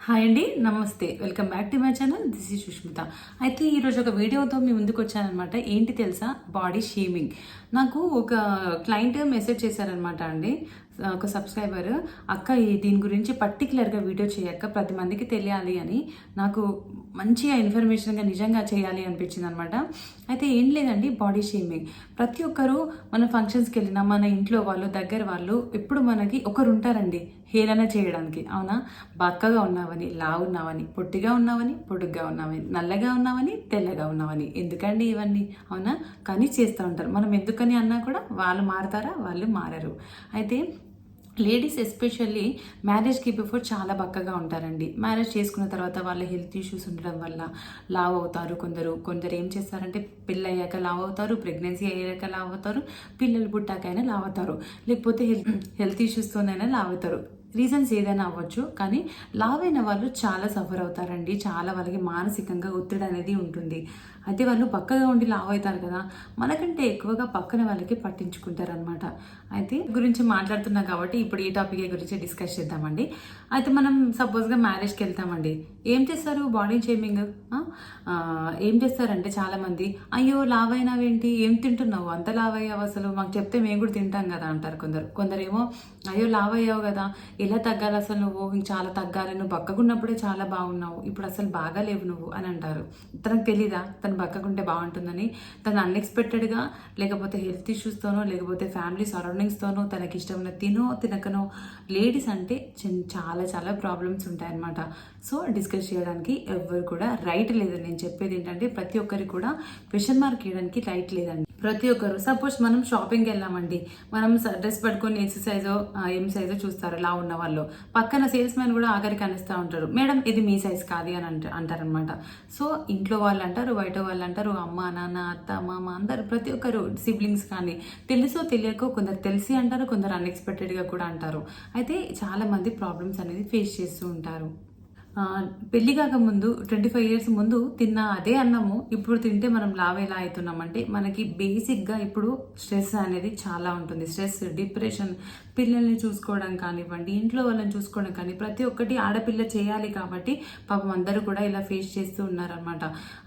Hi అండి, నమస్తే. Welcome back to my channel. This is Sushmita. అయితే ఈరోజు ఒక వీడియోతో మీ ముందుకు వచ్చానమాట. ఏంటి తెలుసా? Body shaming. నాకు ఒక క్లయింట్ మెసేజ్ చేశారనమాట అండి, ఒక సబ్స్క్రైబర్. అక్క దీని గురించి పర్టికులర్గా వీడియో చేయక్క, 10 మందికి తెలియాలి అని నాకు మంచిగా ఇన్ఫర్మేషన్గా నిజంగా చేయాలి అనిపించింది అనమాట. అయితే ఏం లేదండి, బాడీ షేమింగ్. ప్రతి ఒక్కరు మన ఫంక్షన్స్కి వెళ్ళినా, మన ఇంట్లో వాళ్ళు, దగ్గర వాళ్ళు ఎప్పుడు మనకి ఒకరు ఉంటారండి హేళన చేయడానికి. అవునా? బక్కగా ఉన్నావని, లావు ఉన్నావని, పొట్టిగా ఉన్నావని, పొడుగ్గా ఉన్నావని, నల్లగా ఉన్నావని, తెల్లగా ఉన్నావని. ఎందుకండి ఇవన్నీ? అవునా? కానీ చేస్తూ ఉంటారు. మనం ఎందుకని అన్నా కూడా వాళ్ళు మారతారా? వాళ్ళు మారరు. అయితే లేడీస్ ఎస్పెషల్లీ మ్యారేజ్కి బిఫోర్ చాలా బక్కగా ఉంటారండి. మ్యారేజ్ చేసుకున్న తర్వాత వాళ్ళ హెల్త్ ఇష్యూస్ ఉండడం వల్ల లావ్ అవుతారు. కొందరు ఏం చేస్తారంటే పెళ్ళి అయ్యాక లావ్ అవుతారు, ప్రెగ్నెన్సీ అయ్యాక లావ్ అవుతారు, పిల్లలు పుట్టాకైనా లావ్ అవుతారు, లేకపోతే హెల్త్ ఇష్యూస్తోనైనా లావ్ అవుతారు. రీజన్స్ ఏదైనా అవ్వచ్చు, కానీ లావ్ అయిన వాళ్ళు చాలా సఫర్ అవుతారండి. చాలా వాళ్ళకి మానసికంగా ఒత్తిడి అనేది ఉంటుంది. అయితే వాళ్ళు పక్కగా ఉండి లావ్ అవుతారు కదా, మనకంటే ఎక్కువగా పక్కన వాళ్ళకి పట్టించుకుంటారనమాట. అయితే గురించి మాట్లాడుతున్నాం కాబట్టి ఇప్పుడు ఈ టాపిక్ గురించి డిస్కస్ చేద్దామండి. అయితే మనం సపోజ్గా మ్యారేజ్కి వెళ్తామండి. ఏం చేస్తారు? Body shaming. ఏం చేస్తారంటే చాలామంది, అయ్యో లావ్ అయినావేంటి, ఏం తింటున్నావు, అంత లావ్ అయ్యావు, అసలు మాకు చెప్తే మేము కూడా తింటాం కదా అంటారు కొందరేమో, అయ్యో లావ్ అయ్యావు కదా, ఎలా తగ్గాలి అసలు, నువ్వు ఇంక చాలా తగ్గాలి, నువ్వు బక్కగున్నప్పుడే చాలా బాగున్నావు, ఇప్పుడు అసలు బాగాలేవు నువ్వు అని అంటారు. తనకు తెలీదా తను బక్కగుంటే బాగుంటుందని? తను అన్ఎక్స్పెక్టెడ్గా, లేకపోతే హెల్త్ ఇష్యూస్తోనో, లేకపోతే ఫ్యామిలీ సరౌండింగ్స్తోనో, తనకి ఇష్టమైన తినకనో, లేడీస్ అంటే చాలా చాలా ప్రాబ్లమ్స్ ఉంటాయన్నమాట. సో డిస్కస్ చేయడానికి ఎవరు కూడా రైట్ లేదండి. నేను చెప్పేది ఏంటంటే ప్రతి ఒక్కరికి కూడా క్వశ్చన్ మార్క్ వేయడానికి రైట్ లేదండి. ప్రతి ఒక్కరు సపోజ్ మనం షాపింగ్కి వెళ్ళామండి, మనం డ్రెస్ పట్టుకొని ఎం సైజో చూస్తారు లా ఉన్న వాళ్ళు. పక్కన సేల్స్ మ్యాన్ కూడా ఆఖరికి అనిస్తూ ఉంటారు, మేడం ఇది మీ సైజ్ కాదు అని అంటారనమాట. సో ఇంట్లో వాళ్ళు అంటారు, బయట వాళ్ళు అంటారు, అమ్మ నాన్న అత్త మామ అందరు, ప్రతి ఒక్కరు సిబ్లింగ్స్ కానీ తెలుసో తెలియకో, కొందరు తెలిసి అంటారు, కొందరు అన్ఎక్స్పెక్టెడ్గా కూడా అంటారు. అయితే చాలా మంది ప్రాబ్లమ్స్ అనేది ఫేస్ చేస్తూ ఉంటారు. పెళ్లి కాక ముందు 25 ఇయర్స్ ముందు తిన్న అదే అన్నము ఇప్పుడు తింటే మనం లావ్ ఎలా అవుతున్నామంటే, మనకి బేసిక్గా ఇప్పుడు స్ట్రెస్ అనేది చాలా ఉంటుంది. స్ట్రెస్, డిప్రెషన్, పిల్లల్ని చూసుకోవడం కానివ్వండి, ఇంట్లో వాళ్ళని చూసుకోవడం కానీ, ప్రతి ఒక్కటి ఆడపిల్ల చేయాలి కాబట్టి పాపం అందరూ కూడా ఇలా ఫేస్ చేస్తూ ఉన్నారనమాట.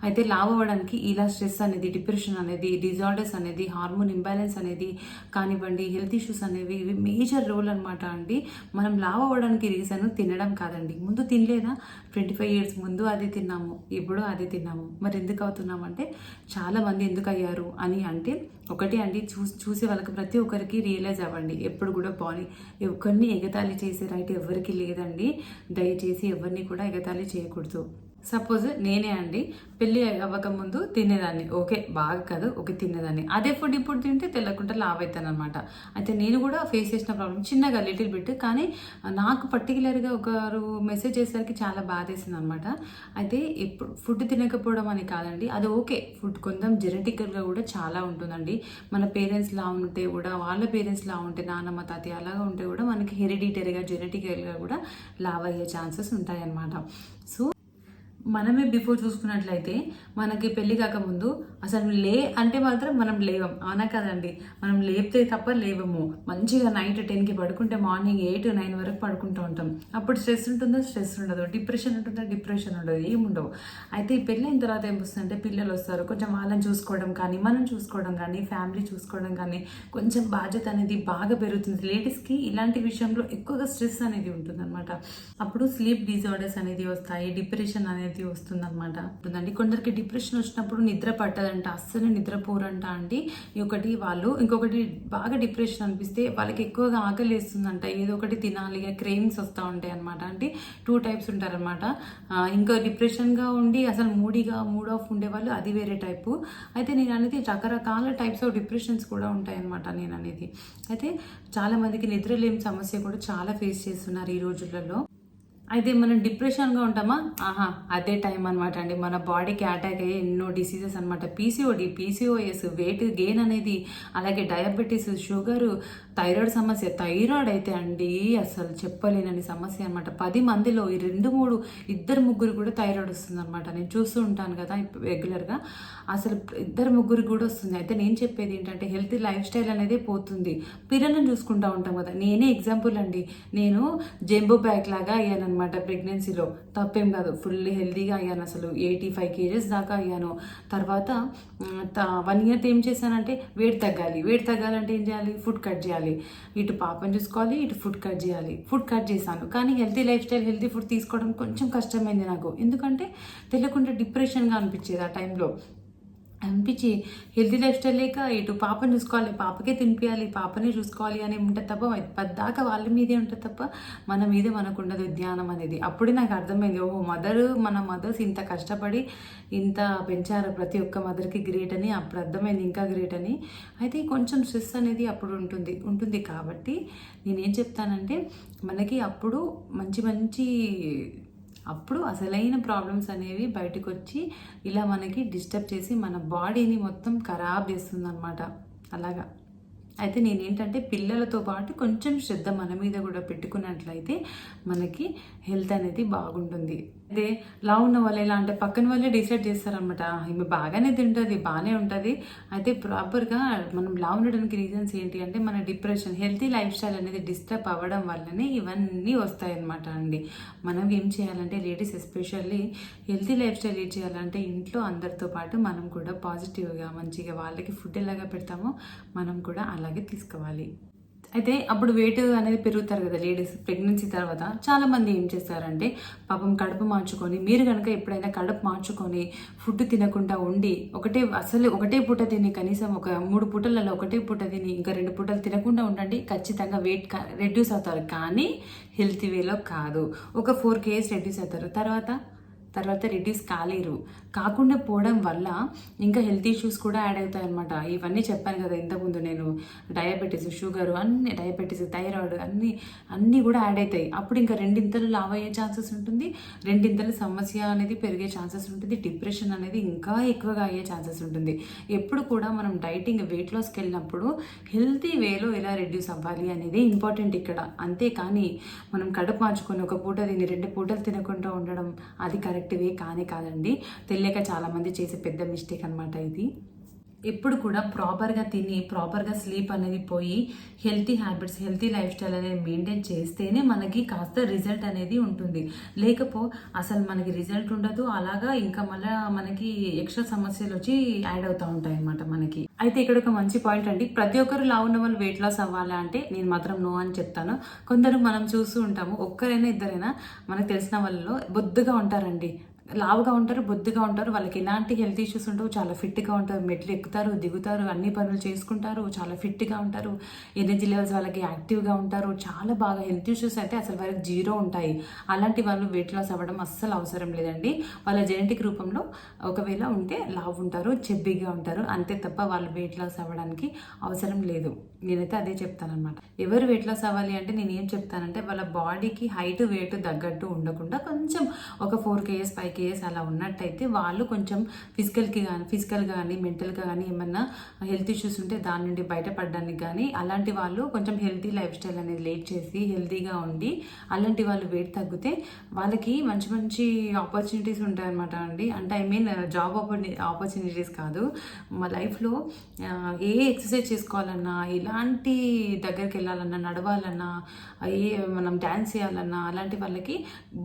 అయితే లావ్ అవ్వడానికి ఇలా స్ట్రెస్ అనేది, డిప్రెషన్ అనేది, డిజార్డర్స్ అనేది, హార్మోన్ ఇంబ్యాలెన్స్ అనేది కానివ్వండి, హెల్త్ ఇష్యూస్ అనేవి, ఇవి మేజర్ రోల్ అనమాట అండి. మనం లావ్ అవ్వడానికి రీజన్ తినడం కాదండి. ముందు తినలేదా? 25 ఇయర్స్ ముందు అది తిన్నాము, ఇప్పుడు అది తిన్నాము, మరి ఎందుకు అవుతున్నామంటే, చాలామంది ఎందుకు అయ్యారు అని అంటే, ఒకటి అండి, చూసే వాళ్ళకి ప్రతి ఒక్కరికి రియలైజ్ అవ్వండి. ఎప్పుడు కూడా బాడీ ఎవరిని ఎగతాళి చేసే రైట్ ఎవరికి లేదండి. దయచేసి ఎవరిని కూడా ఎగతాళి చేయకూడదు. సపోజ్ నేనే అండి, పెళ్ళి అవ్వకముందు తినేదాన్ని, ఓకే బాగా కాదు, ఓకే తినేదాన్ని. అదే ఫుడ్ ఇప్పుడు తింటే తెల్లకుండా లావ్ అవుతాను అనమాట. అయితే నేను కూడా ఫేస్ చేసిన ప్రాబ్లమ్ చిన్నగా లిటిల్ బిట్, కానీ నాకు పర్టికులర్గా ఒకరు మెసేజ్ చేసేసరికి చాలా బాధేసింది అనమాట. అయితే ఇప్పుడు ఫుడ్ తినకపోవడం అని కాదండి, అది ఓకే. ఫుడ్ కొంచెం జెనెటికల్గా కూడా చాలా ఉంటుందండి. మన పేరెంట్స్ లా ఉంటే కూడా, వాళ్ళ పేరెంట్స్ లా ఉంటే, నాన్నమ్మ తాతయ్య అలాగా ఉంటే కూడా మనకి హెరిడిటరీగా, జెనెటికల్గా కూడా లావ్ అయ్యే ఛాన్సెస్ ఉంటాయన్నమాట. సో మనమే బిఫోర్ చూసుకున్నట్లయితే, మనకి పెళ్లి కాకముందు అసలు అంటే మాత్రం మనం లేవం, అవునా కదండి? మనం లేపితే తప్ప లేవము. మంచిగా నైట్ 10కి పడుకుంటే మార్నింగ్ 8, 9 వరకు పడుకుంటూ ఉంటాం. అప్పుడు స్ట్రెస్ ఉంటుందో? స్ట్రెస్ ఉండదు. డిప్రెషన్ ఉంటుందో? డిప్రెషన్ ఉండదు. ఏముండవు. అయితే ఈ పెళ్ళైన తర్వాత ఏం వస్తుందంటే, పిల్లలు వస్తారు, కొంచెం వాళ్ళని చూసుకోవడం కానీ, మనం చూసుకోవడం కానీ, ఫ్యామిలీ చూసుకోవడం కానీ, కొంచెం బాధ్యత అనేది బాగా పెరుగుతుంది. లేడీస్కి ఇలాంటి విషయంలో ఎక్కువగా స్ట్రెస్ అనేది ఉంటుంది అనమాట. అప్పుడు స్లీప్ డిజార్డర్స్ అనేది వస్తాయి, డిప్రెషన్ అనేది వస్తుందన్నమాట. ఉంటుందండి. కొందరికి డిప్రెషన్ వచ్చినప్పుడు నిద్ర పట్టదంట, అస్సలు నిద్రపోరంట అండి. ఇంకొకటి బాగా డిప్రెషన్ అనిపిస్తే వాళ్ళకి ఎక్కువగా ఆకలి వేస్తుందంట, ఏదో ఒకటి తినాలి, క్రేవింగ్స్ వస్తూ ఉంటాయి అనమాట. అంటే 2 టైప్స్ ఉంటారనమాట. ఇంకా డిప్రెషన్గా ఉండి అసలు మూడ్ ఆఫ్ ఉండే వాళ్ళు, అది వేరే టైపు. అయితే నేను అనేది రకరకాల టైప్స్ ఆఫ్ డిప్రెషన్స్ కూడా ఉంటాయి అనమాట నేను అనేది. అయితే చాలా మందికి నిద్రలేని సమస్య కూడా చాలా ఫేస్ చేస్తున్నారు ఈ రోజులలో. అయితే మనం డిప్రెషన్గా ఉంటామా? అదే టైం అనమాట అండి, మన బాడీకి అటాక్ అయ్యే ఎన్నో డిసీజెస్ అనమాట. పీసీఓఎస్, వెయిట్ గెయిన్ అనేది, అలాగే డయాబెటీస్, షుగరు, థైరాయిడ్ సమస్య. థైరాయిడ్ అయితే అండి అసలు చెప్పలేనని సమస్య అనమాట. 10 మందిలో 2-3, 2-3 కూడా థైరాయిడ్ వస్తుంది అనమాట. నేను చూస్తూ ఉంటాను కదా రెగ్యులర్గా, అసలు 2-3 కూడా వస్తుంది. అయితే నేను చెప్పేది ఏంటంటే, హెల్తీ లైఫ్ స్టైల్ అనేది పోతుంది. పిల్లలను చూసుకుంటూ ఉంటాం కదా, నేనే ఎగ్జాంపుల్ అండి. నేను జంబో బ్యాగ్ లాగా అయ్యాను అనమాట ప్రెగ్నెన్సీలో. తప్పేం కాదు, ఫుల్ హెల్తీగా అయ్యాను, అసలు 85 kgs దాకా అయ్యాను. తర్వాత 1 year ఏం చేశానంటే వెయిట్ తగ్గాలంటే ఏం చేయాలి, ఫుడ్ కట్ చేయాలి. ఇటు పాపని చూసుకోవాలి, ఇటు ఫుడ్ కట్ చేయాలి. ఫుడ్ కట్ చేశాను, కానీ healthy life style, healthy food తీసుకోవడం కొంచెం కష్టమైంది నాకు. ఎందుకంటే తెలియకుండా డిప్రెషన్గా అనిపించేది ఆ టైంలో. అనిపించి హెల్తీ లైఫ్ స్టైల్ లేక ఇటు పాపని చూసుకోవాలి, పాపకే తినిపించాలి, పాపని చూసుకోవాలి అని ఉంటుంది తప్ప, పద్దాకా వాళ్ళ మీదే ఉంటుంది తప్ప మన మీదే మనకు ఉండదు ధ్యానం అనేది. అప్పుడే నాకు అర్థమైంది, ఓహో మన మదర్స్ ఇంత కష్టపడి ఇంత పెంచారు, ప్రతి ఒక్క మదర్కి గ్రేట్ అని. అప్పుడు అర్థమైంది ఇంకా గ్రేట్ అని. అయితే కొంచెం స్ట్రెస్ అనేది అప్పుడు ఉంటుంది కాబట్టి నేనేం చెప్తానంటే, మనకి అప్పుడు మంచి అప్పుడు అసలైన ప్రాబ్లమ్స్ అనేవి బయటకు వచ్చి ఇలా మనకి డిస్టర్బ్ చేసి మన బాడీని మొత్తం ఖరాబ్ చేస్తుంది అనమాట. అలాగా అయితే నేనేంటంటే పిల్లలతో పాటు కొంచెం శ్రద్ధ మన మీద కూడా పెట్టుకున్నట్లయితే మనకి హెల్త్ అనేది బాగుంటుంది. అదే లావు ఉన్న వాళ్ళు ఎలా అంటే పక్కన వాళ్ళే డిసైడ్ చేస్తారనమాట, ఈమె బాగానే తింటుంది, బాగానే ఉంటుంది. అయితే ప్రాపర్గా మనం లావు ఉండడానికి రీజన్స్ ఏంటి అంటే మన డిప్రెషన్, హెల్తీ లైఫ్ స్టైల్ అనేది డిస్టర్బ్ అవ్వడం వల్లనే ఇవన్నీ వస్తాయన్నమాట అండి. మనం ఏం చేయాలంటే ladies especially healthy life style ఏం చేయాలంటే ఇంట్లో అందరితో పాటు మనం కూడా పాజిటివ్గా మంచిగా వాళ్ళకి ఫుడ్ ఎలాగా పెడతామో మనం కూడా అలాగే తీసుకోవాలి. అయితే అప్పుడు వెయిట్ అనేది పెరుగుతారు కదా లేడీస్ ప్రెగ్నెన్సీ తర్వాత. చాలామంది ఏం చేస్తారంటే పాపం కడుపు మార్చుకొని, మీరు కనుక ఎప్పుడైనా కడుపు మార్చుకొని ఫుడ్ తినకుండా ఉండి ఒకటే పూట తిని, కనీసం ఒక 3 పూటలలో ఒకటే పూట తిని ఇంకా 2 పూటలు తినకుండా ఉండండి, ఖచ్చితంగా వెయిట్ రెడ్యూస్ అవుతారు. కానీ హెల్తీ వేలో కాదు. ఒక 4 kgs రెడ్యూస్ అవుతారు. తర్వాత రెడ్యూస్ కాకుండా పోవడం వల్ల ఇంకా హెల్త్ ఇష్యూస్ కూడా యాడ్ అవుతాయి అనమాట. ఇవన్నీ చెప్పాను కదా ఇంతకుముందు నేను, డయాబెటీస్, షుగర్, డయాబెటీస్, థైరాయిడ్ అన్నీ కూడా యాడ్ అవుతాయి. అప్పుడు ఇంకా రెండింతలు లావ్ అయ్యే ఛాన్సెస్ ఉంటుంది, రెండింతలు సమస్య అనేది పెరిగే ఛాన్సెస్ ఉంటుంది, డిప్రెషన్ అనేది ఇంకా ఎక్కువగా అయ్యే ఛాన్సెస్ ఉంటుంది. ఎప్పుడు కూడా మనం డైటింగ్ వెయిట్ లాస్కి వెళ్ళినప్పుడు హెల్తీ వేలో ఎలా రెడ్యూస్ అవ్వాలి అనేది ఇంపార్టెంట్ ఇక్కడ. అంతేకాని మనం కడుపు మార్చుకొని ఒక పూట తిని 2 పూటలు తినకుండా ఉండడం అది కరెక్ట్ వే కాదండి. తెలియక చాలామంది చేసే పెద్ద మిస్టేక్ అనమాట ఇది. ఎప్పుడు కూడా ప్రాపర్గా తిని ప్రాపర్గా స్లీప్ అనేది పోయి healthy habits, healthy life style అనేది మెయింటైన్ చేస్తేనే మనకి కాస్త రిజల్ట్ అనేది ఉంటుంది. అసలు మనకి రిజల్ట్ ఉండదు. అలాగా ఇంకా మళ్ళీ మనకి ఎక్స్ట్రా సమస్యలు వచ్చి యాడ్ అవుతూ ఉంటాయి అన్నమాట మనకి. అయితే ఇక్కడ ఒక మంచి పాయింట్ అండి, ప్రతి ఒక్కరు లావు ఉన్న వాళ్ళు వెయిట్ లాస్ అవ్వాలి అంటే నేను మాత్రం నో అని చెప్తాను. కొందరు మనం చూస్తూ ఉంటాము, ఒక్కరైనా ఇద్దరైనా మనకు తెలిసిన వాళ్ళలో బొద్దుగా ఉంటారండి, లావుగా ఉంటారు, బొద్దుగా ఉంటారు, వాళ్ళకి ఎలాంటి హెల్త్ ఇష్యూస్ ఉండవు, చాలా ఫిట్గా ఉంటారు, మెట్లు ఎక్కుతారు, దిగుతారు, అన్ని పనులు చేసుకుంటారు, చాలా ఫిట్గా ఉంటారు, ఎనర్జీ లెవెల్స్ వాళ్ళకి యాక్టివ్గా ఉంటారు, చాలా బాగా హెల్త్ ఇష్యూస్ అయితే అసలు వాళ్ళకి 0 ఉంటాయి. అలాంటి వాళ్ళు వెయిట్ లాస్ అవ్వడం అస్సలు అవసరం లేదండి. వాళ్ళ జెనెటిక్ రూపంలో ఒకవేళ ఉంటే లావు ఉంటారు, చెబ్బిగా ఉంటారు, అంతే తప్ప వాళ్ళు వెయిట్ లాస్ అవ్వడానికి అవసరం లేదు. నేనైతే అదే చెప్తానమాట. ఎవరు వెయిట్ లాస్ అవ్వాలి అంటే నేను ఏం చెప్తానంటే వాళ్ళ బాడీకి హైట్ వెయిట్ తగ్గట్టు ఉండకుండా కొంచెం ఒక 4 kgs 5 kgs అలా ఉన్నట్టయితే వాళ్ళు కొంచెం ఫిజికల్గా కానీ మెంటల్గా కానీ ఏమన్నా హెల్త్ ఇష్యూస్ ఉంటే దాని నుండి బయటపడడానికి కానీ, అలాంటి వాళ్ళు కొంచెం హెల్తీ లైఫ్ స్టైల్ అనేది లీడ్ చేసి హెల్తీగా ఉండి అలాంటి వాళ్ళు వెయిట్ తగ్గితే వాళ్ళకి మంచి ఆపర్చునిటీస్ ఉంటాయన్నమాట అండి. అంటే జాబ్ ఆపర్చునిటీస్ కాదు, మా లైఫ్లో ఏ ఎక్సర్సైజ్ చేసుకోవాలన్నా, ఎలాంటి దగ్గరికి వెళ్ళాలన్నా, నడవాలన్నా, మనం డ్యాన్స్ చేయాలన్నా, అలాంటి వాళ్ళకి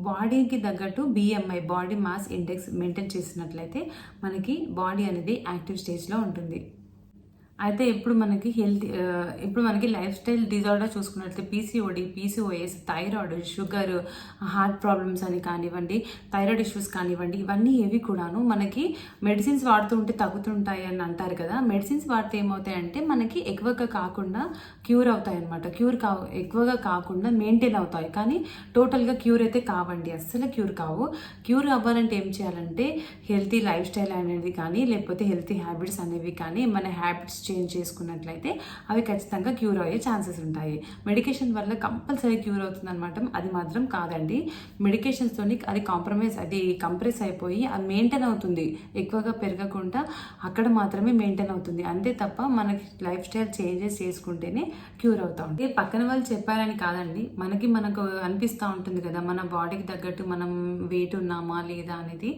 బాడీకి తగ్గట్టు BMI body mass index maintain చేసినట్లయితే మనకి బాడీ అనేది యాక్టివ్ స్టేజ్లో ఉంటుంది. అయితే ఇప్పుడు మనకి లైఫ్ స్టైల్ డిజార్డర్ చూసుకున్నట్లయితే PCOS, thyroid, sugar, heart problems అని కానివ్వండి, థైరాయిడ్ ఇష్యూస్ కానివ్వండి, ఇవన్నీ ఏవి కూడాను మనకి మెడిసిన్స్ వాడుతూ ఉంటే తగ్గుతుంటాయి అని అంటారు కదా. మెడిసిన్స్ వాడితే ఏమవుతాయంటే మనకి ఎక్కువగా కాకుండా క్యూర్ అవుతాయి అనమాట. ఎక్కువగా కాకుండా మెయింటైన్ అవుతాయి, కానీ టోటల్గా క్యూర్ అయితే కావండి, అస్సలు క్యూర్ కావు. క్యూర్ అవ్వాలంటే ఏం చేయాలంటే హెల్తీ లైఫ్ స్టైల్ అనేది కానీ, లేకపోతే హెల్తీ హ్యాబిట్స్ అనేవి కానీ, మన హ్యాబిట్స్ చేంజ్ చేసుకున్నట్లయితే అవి ఖచ్చితంగా క్యూర్ అయ్యే ఛాన్సెస్ ఉంటాయి. మెడికేషన్ వల్ల కంపల్సరీ క్యూర్ అవుతుంది అనమాట, అది మాత్రం కాదండి. మెడికేషన్స్తోని అది కంప్రెస్ అయిపోయి అది మెయింటైన్ అవుతుంది, ఎక్కువగా పెరగకుండా అక్కడ మాత్రమే మెయింటైన్ అవుతుంది, అంతే తప్ప మనకి లైఫ్ స్టైల్ చేంజెస్ చేసుకుంటేనే క్యూర్ అవుతా ఉంటుంది. పక్కన వాళ్ళు చెప్పారని కాదండి, మనకు అనిపిస్తూ ఉంటుంది కదా మన బాడీకి తగ్గట్టు మనం వెయిట్ ఉన్నామా లేదా అనేది.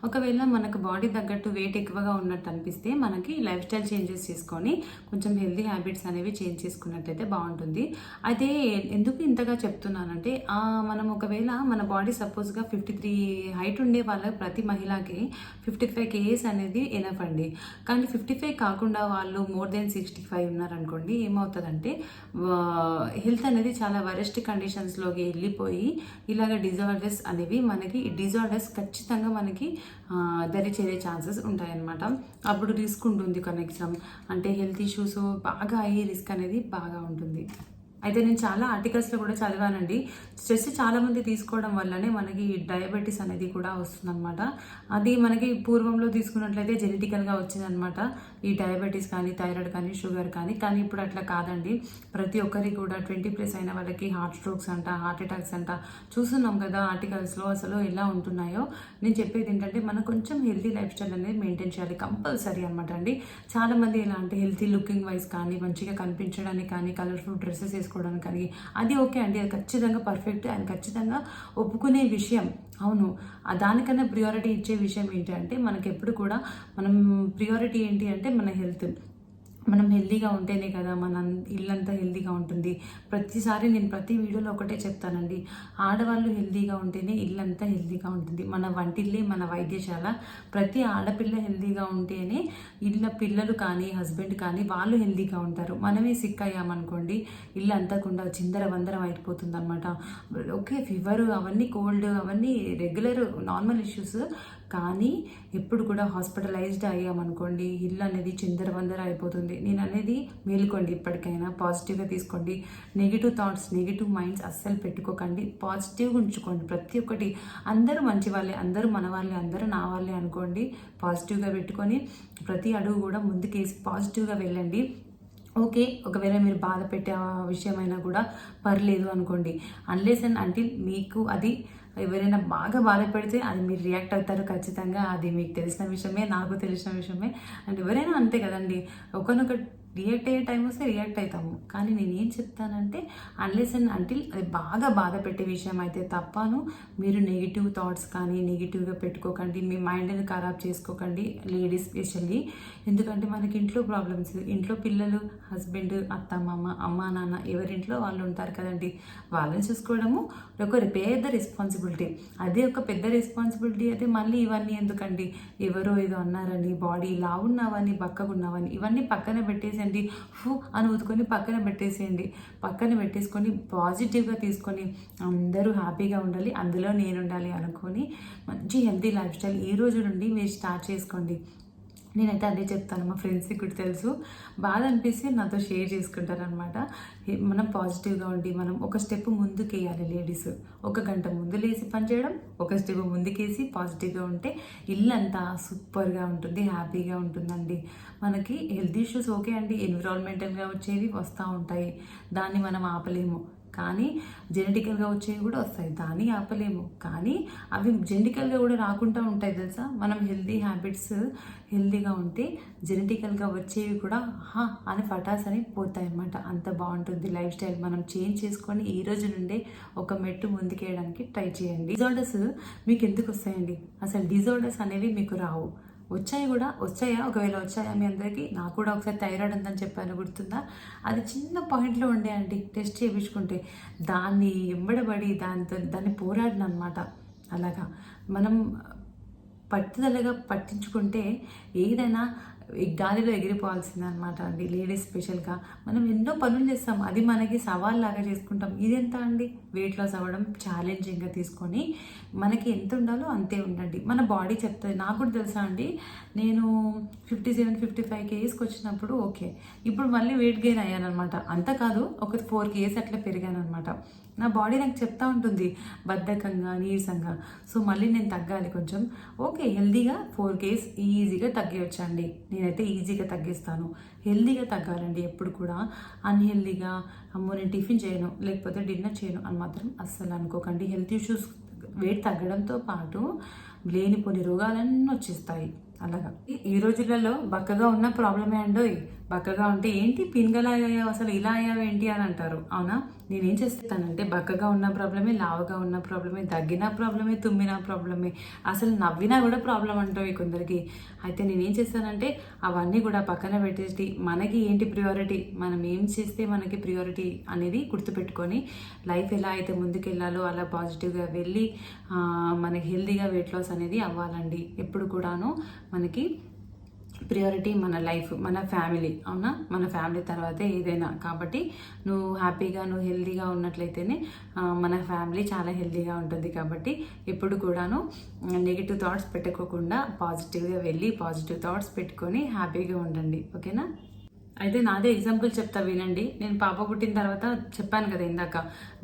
ఒకవేళ మనకు బాడీ తగ్గట్టు వెయిట్ ఎక్కువగా ఉన్నట్టు అనిపిస్తే మనకి లైఫ్ స్టైల్ చేంజెస్ చేసుకోండి. చేసుకొని కొంచెం హెల్తీ హ్యాబిట్స్ అనేవి చేంజ్ చేసుకున్నట్లయితే బాగుంటుంది. అయితే ఎందుకు ఇంతగా చెప్తున్నానంటే మనం ఒకవేళ మన బాడీ సపోజ్గా 53 హైట్ ఉండే వాళ్ళ ప్రతి మహిళకి 55 kgs అనేది ఎనఫ్ అండి. కానీ 55 కాకుండా వాళ్ళు మోర్ దెన్ 65 ఉన్నారనుకోండి, ఏమవుతుందంటే హెల్త్ అనేది చాలా వరెస్ట్ కండిషన్స్లోకి వెళ్ళిపోయి ఇలాగ డిజార్డర్స్ అనేవి మనకి డిజార్డర్స్ ఖచ్చితంగా మనకి దరి చేరే ఛాన్సెస్ ఉంటాయన్నమాట. అప్పుడు రిస్క్ ఉంటుంది కనెక్షన్, అంటే హెల్త్ ఇష్యూస్ బాగా అయ్యే రిస్క్ అనేది బాగా ఉంటుంది. అయితే నేను చాలా ఆర్టికల్స్లో కూడా చదివానండి, స్ట్రెస్ చాలామంది తీసుకోవడం వల్లనే మనకి డయాబెటీస్ అనేది కూడా వస్తుందన్నమాట. అది మనకి పూర్వంలో తీసుకున్నట్లయితే జెనెటికల్గా వచ్చిందనమాట, ఈ డయాబెటీస్ కానీ థైరాయిడ్ కానీ షుగర్ కానీ. కానీ ఇప్పుడు అట్లా కాదండి, ప్రతి ఒక్కరికి కూడా 20+ అయిన వాళ్ళకి హార్ట్ స్ట్రోక్స్ అంట, హార్ట్ అటాక్స్ అంట చూస్తున్నాం కదా ఆర్టికల్స్లో. అసలు ఎలా ఉంటున్నాయో నేను చెప్పేది ఏంటంటే మనం కొంచెం హెల్తీ లైఫ్ స్టైల్ అనేది మెయింటైన్ చేయాలి కంపల్సరీ అనమాట అండి. చాలామంది ఎలా అంటే హెల్తీ లుకింగ్ వైజ్ కానీ, మంచిగా కనిపించడానికి కానీ, కలర్ఫుల్ డ్రెస్సెస్ వేసుకోవడానికి కానీ, అది ఓకే అండి, అది ఖచ్చితంగా పర్ఫెక్ట్ అండ్ ఖచ్చితంగా ఒప్పుకునే విషయం. అవును, దానికన్నా ప్రియారిటీ ఇచ్చే విషయం ఏంటి అంటే మనకి ఎప్పుడు కూడా మనం ప్రియారిటీ ఏంటి అంటే మన హెల్త్. మనం హెల్తీగా ఉంటేనే కదా మన ఇల్లంతా హెల్తీగా ఉంటుంది. ప్రతిసారి నేను ప్రతి వీడియోలో ఒకటే చెప్తానండి, ఆడవాళ్ళు హెల్తీగా ఉంటేనే ఇల్లంతా హెల్తీగా ఉంటుంది. మన వంటిల్లే మన వైద్యశాల. ప్రతి ఆడపిల్ల హెల్తీగా ఉంటేనే పిల్లలు కానీ హస్బెండ్ కానీ వాళ్ళు హెల్తీగా ఉంటారు. మనమే సిక్ అయ్యామనుకోండి ఇల్లు అంతకుండా చిందర వందరం అయిపోతుంది అనమాట. ఓకే, ఫీవర్ అవన్నీ, కోల్డ్ అవన్నీ రెగ్యులర్ నార్మల్ ఇష్యూస్, కానీ ఎప్పుడు కూడా హాస్పిటలైజ్డ్ అయ్యామనుకోండి ఇల్లు అనేది చిందరవందర అయిపోతుంది. నేను అనేది మేలుకోండి, ఇప్పటికైనా పాజిటివ్గా తీసుకోండి. నెగిటివ్ థాట్స్, నెగిటివ్ మైండ్స్ అస్సలు పెట్టుకోకండి, పాజిటివ్గా ఉంచుకోండి. ప్రతి ఒక్కటి అందరూ మంచి వాళ్ళే, అందరూ మన వాళ్ళే, అందరూ నా వాళ్ళే అనుకోండి. పాజిటివ్గా పెట్టుకొని ప్రతి అడుగు కూడా ముందుకేసి పాజిటివ్గా వెళ్ళండి. ఓకే, ఒకవేళ మీరు బాధ పెట్టే విషయమైనా కూడా పర్లేదు అనుకోండి. అన్లెస్ అండ్ అంటిల్ మీకు అది ఎవరైనా బాగా బాధ పెడితే అది మీరు రియాక్ట్ అవుతారు ఖచ్చితంగా. అది మీకు తెలిసిన విషయమే, నాకు తెలిసిన విషయమే. అండ్ ఎవరైనా అంతే కదండి, ఒకనొక రియాక్ట్ అయ్యే టైం వస్తే రియాక్ట్ అవుతాము. కానీ నేను ఏం చెప్తానంటే అన్లెస్ అండ్ అంటిల్ అది బాగా బాధ పెట్టే విషయం అయితే తప్పను మీరు నెగిటివ్ థాట్స్ కానీ నెగిటివ్గా పెట్టుకోకండి, మీ మైండ్ని ఖరాబ్ చేసుకోకండి, లేడీస్ స్పెషల్లీ. ఎందుకంటే మనకి ఇంట్లో ప్రాబ్లమ్స్, ఇంట్లో పిల్లలు, హస్బెండ్, అత్త మామ, అమ్మ నాన్న ఎవరింట్లో వాళ్ళు ఉంటారు కదండి, వాళ్ళని చూసుకోవడము ఒక పెద్ద రెస్పాన్సిబిలిటీ. అదే ఒక పెద్ద రెస్పాన్సిబిలిటీ అయితే మళ్ళీ ఇవన్నీ ఎందుకండి, ఎవరో ఏదో అన్నారని, బాడీ లావున్నావని, బక్కగున్నావని ఇవన్నీ పక్కన పెట్టేసి అని ఊదుకొని పక్కన పెట్టేసేయండి. పక్కన పెట్టేసుకొని పాజిటివ్గా తీసుకొని అందరూ హ్యాపీగా ఉండాలి, అందులో నేను ఉండాలి అనుకొని మంచి హెల్తీ లైఫ్ స్టైల్ ఈ రోజు నుండి మీరు స్టార్ట్ చేసుకోండి. నేనైతే అదే చెప్తాను, మా ఫ్రెండ్స్కి కూడా తెలుసు, బాధ అనిపిస్తే నాతో షేర్ చేసుకుంటారనమాట. మనం పాజిటివ్గా ఉండి మనం ఒక స్టెప్ ముందుకు వేయాలి లేడీస్. 1 గంట ముందు లేసి పని చేయడం, ఒక స్టెప్ ముందుకేసి పాజిటివ్గా ఉంటే ఇల్లంతా సూపర్గా ఉంటుంది, హ్యాపీగా ఉంటుందండి. మనకి హెల్త్ ఇష్యూస్ ఓకే అండి, ఎన్విరాన్మెంటల్గా వచ్చేవి వస్తూ ఉంటాయి, దాన్ని మనం ఆపలేము. కానీ జెనెటికల్గా వచ్చేవి కూడా వస్తాయి, దాన్ని ఆపలేము. కానీ అవి జెనెటికల్గా కూడా రాకుండా ఉంటాయి తెలుసా. మనం హెల్తీ హ్యాబిట్స్ హెల్తీగా ఉంటే జెనెటికల్గా వచ్చేవి కూడా అని పటాస్ అని పోతాయి అన్నమాట. అంత బాగుంటుంది లైఫ్ స్టైల్. మనం చేంజ్ చేసుకొని ఈ రోజు నుండే ఒక మెట్టు ముందుకేయడానికి ట్రై చేయండి. డిజార్డర్స్ మీకు ఎందుకు వస్తాయండి? అసలు డిజార్డర్స్ అనేవి మీకు రావు. వచ్చాయా? ఒకవేళ వచ్చాయా మీ అందరికీ? నాకు కూడా ఒకసారి థైరాయిడ్ ఉందని చెప్పాను, గుర్తుందా? అది చిన్న పాయింట్లో ఉండే అండి, టెస్ట్ చేయించుకుంటే దాన్ని ఎంబడబడి దాన్ని పోరాడిన అనమాట. అలాగా మనం పట్టుదలగా పట్టించుకుంటే ఏదైనా గాలిలో ఎగిరిపోవాల్సిందే అనమాట అండి. లేడీస్ స్పెషల్గా మనం ఎన్నో పనులు చేస్తాం, అది మనకి సవాల్లాగా చేసుకుంటాం. ఇదెంత అండి, వెయిట్ లాస్ అవ్వడం ఛాలెంజింగ్గా తీసుకొని మనకి ఎంత ఉండాలో అంతే ఉండండి. మన బాడీ చెప్తుంది. నాకు కూడా తెలుసా అండి, నేను 57-55 kgsకి వచ్చినప్పుడు ఓకే, ఇప్పుడు మళ్ళీ వెయిట్ గెయిన్ అయ్యానమాట. అంత కాదు, ఒక 4 kgs అట్లా పెరిగాను అనమాట. నా బాడీ నాకు చెప్తా ఉంటుంది బద్ధకంగా, నీరసంగా. సో మళ్ళీ నేను తగ్గాలి కొంచెం. ఓకే, హెల్దీగా 4 kgs ఈజీగా తగ్గేయొచ్చండి. నేనైతే ఈజీగా తగ్గిస్తాను. హెల్దీగా తగ్గాలండి ఎప్పుడు కూడా. అన్హెల్దీగా అమ్మో నేను టిఫిన్ చేయను లేకపోతే డిన్నర్ చేయను అని మాత్రం అస్సలు అనుకోకండి. హెల్త్ ఇష్యూస్ వెయిట్ తగ్గడంతో పాటు లేనిపోని రోగాలన్నీ వచ్చేస్తాయి. అలాగా ఈ రోజులలో బక్కగా ఉన్న ప్రాబ్లమే అండో, బక్కగా ఉంటే ఏంటి పిన్గలా అయ్యావు, అసలు ఇలా అయ్యావు ఏంటి అని అంటారు. అవునా, నేనేం చేస్తానంటే బక్కగా ఉన్న ప్రాబ్లమే, లావుగా ఉన్న ప్రాబ్లమే, దగ్గిన ప్రాబ్లమే, తుమ్మిన ప్రాబ్లమే, అసలు నవ్వినా కూడా ప్రాబ్లం అంటావు కొందరికి. అయితే నేనేం చేస్తానంటే అవన్నీ కూడా పక్కన పెట్టేసి మనకి ఏంటి ప్రియారిటీ, మనం ఏం చేస్తే మనకి ప్రియారిటీ అనేది గుర్తుపెట్టుకొని లైఫ్ ఎలా అయితే ముందుకెళ్ళాలో అలా పాజిటివ్గా వెళ్ళి మనకి హెల్తీగా వెయిట్ లాస్ అనేది అవ్వాలండి. ఎప్పుడు కూడాను మనకి ప్రియారిటీ మన లైఫ్, మన ఫ్యామిలీ. అవునా, మన ఫ్యామిలీ తర్వాతే ఏదైనా. కాబట్టి నువ్వు హ్యాపీగా, నువ్వు హెల్తీగా ఉన్నట్లయితేనే మన ఫ్యామిలీ చాలా హెల్తీగా ఉంటుంది. కాబట్టి ఎప్పుడు కూడాను నెగిటివ్ థాట్స్ పెట్టుకోకుండా పాజిటివ్గా వెళ్ళి పాజిటివ్ థాట్స్ పెట్టుకొని హ్యాపీగా ఉండండి. ఓకేనా. అయితే నాదే ఎగ్జాంపుల్ చెప్తా వినండి. నేను పాప పుట్టిన తర్వాత చెప్పాను కదా ఇందాక,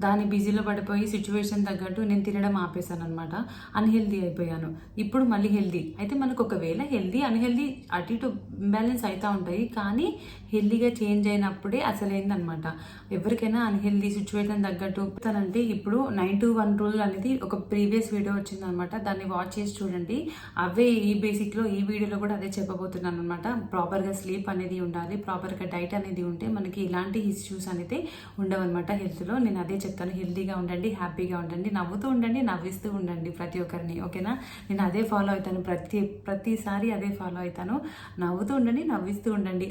దాన్ని బిజీలో పడిపోయి సిచ్యువేషన్ తగ్గట్టు నేను తినడం ఆపేశాను అనమాట. అన్హెల్దీ అయిపోయాను. ఇప్పుడు మళ్ళీ హెల్దీ. అయితే మనకు ఒకవేళ హెల్దీ అన్హెల్దీ అటు ఇటు ఇంబ్యాలెన్స్ అవుతూ ఉంటాయి, కానీ హెల్దీగా చేంజ్ అయినప్పుడే అసలైందనమాట. ఎవరికైనా అన్హెల్దీ సిచ్యువేషన్ తగ్గట్టు అంటే ఇప్పుడు 9 to 1 రూల్ అనేది ఒక ప్రీవియస్ వీడియో వచ్చిందనమాట. దాన్ని వాచ్ చేసి చూడండి. అవే ఈ బేసిక్లో ఈ వీడియోలో కూడా అదే చెప్పబోతున్నాను అనమాట. ప్రాపర్గా స్లీప్ అనేది ఉండాలి, ప్రాపర్గా డైట్ అనేది ఉంటే మనకి ఇలాంటి ఇష్యూస్ అనేది ఉండవన్నమాట హెల్త్లో. నేను అదే చెప్తాను. హెల్తీగా ఉండండి, హ్యాపీగా ఉండండి, నవ్వుతూ ఉండండి, నవ్విస్తూ ఉండండి ప్రతి ఒక్కరిని. ఓకేనా. నేను అదే ఫాలో అవుతాను, ప్రతిసారి అదే ఫాలో అవుతాను. నవ్వుతూ ఉండండి, నవ్విస్తూ ఉండండి.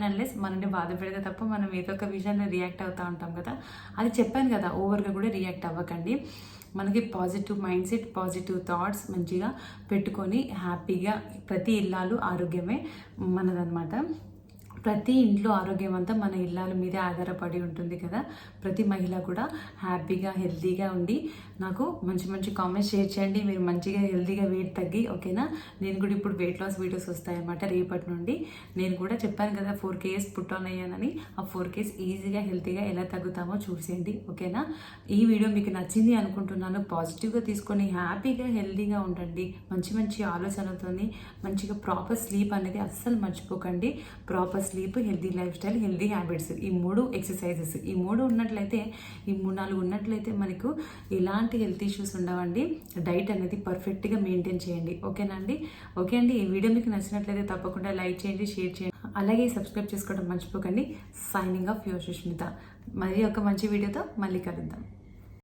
అన్లెస్ మనల్ని బాధ పెడితే తప్ప మనం ఏదో ఒక విషయాన్ని రియాక్ట్ అవుతూ ఉంటాం కదా. అది చెప్పాను కదా, ఓవర్గా కూడా రియాక్ట్ అవ్వకండి. మనకి positive mind set, positive thoughts మంచిగా పెట్టుకొని హ్యాపీగా, ప్రతి ఇల్లాలు ఆరోగ్యమే మనదనమాట. ప్రతి ఇంట్లో ఆరోగ్యం అంతా మన ఇళ్ళ మీదే ఆధారపడి ఉంటుంది కదా. ప్రతి మహిళ కూడా హ్యాపీగా హెల్తీగా ఉండి నాకు మంచి మంచి కామెంట్స్ షేర్ చేయండి. మీరు మంచిగా హెల్తీగా వెయిట్ తగ్గి. ఓకేనా. నేను కూడా ఇప్పుడు వెయిట్ లాస్ వీడియోస్ వస్తాయన్నమాట రేపటి నుండి. నేను కూడా చెప్పాను కదా 4 kgs పుట్ ఆన్ అయ్యానని. ఆ 4 kgs ఈజీగా హెల్తీగా ఎలా తగ్గుతామో చూసేయండి. ఓకేనా. ఈ వీడియో మీకు నచ్చింది అనుకుంటున్నాను. పాజిటివ్గా తీసుకొని హ్యాపీగా హెల్తీగా ఉండండి. మంచి మంచి ఆలోచనలతోని మంచిగా ప్రాపర్ స్లీప్ అనేది అస్సలు మర్చిపోకండి. Proper sleep, healthy life style, healthy habits, ఈ 3 ఎక్సర్సైజెస్, ఈ 3 ఉన్నట్లయితే, ఈ 3-4 ఉన్నట్లయితే మనకు ఎలాంటి హెల్త్ ఇష్యూస్ ఉండవండి. డైట్ అనేది పర్ఫెక్ట్గా మెయింటైన్ చేయండి. ఓకేనా అండి. ఓకే అండి. ఈ వీడియో మీకు నచ్చినట్లయితే తప్పకుండా లైక్ చేయండి, షేర్ చేయండి, అలాగే సబ్స్క్రైబ్ చేసుకోవడం మర్చిపోకండి. Signing off your Sushmita. మరి ఒక మంచి వీడియోతో మళ్ళీ కలుద్దాం.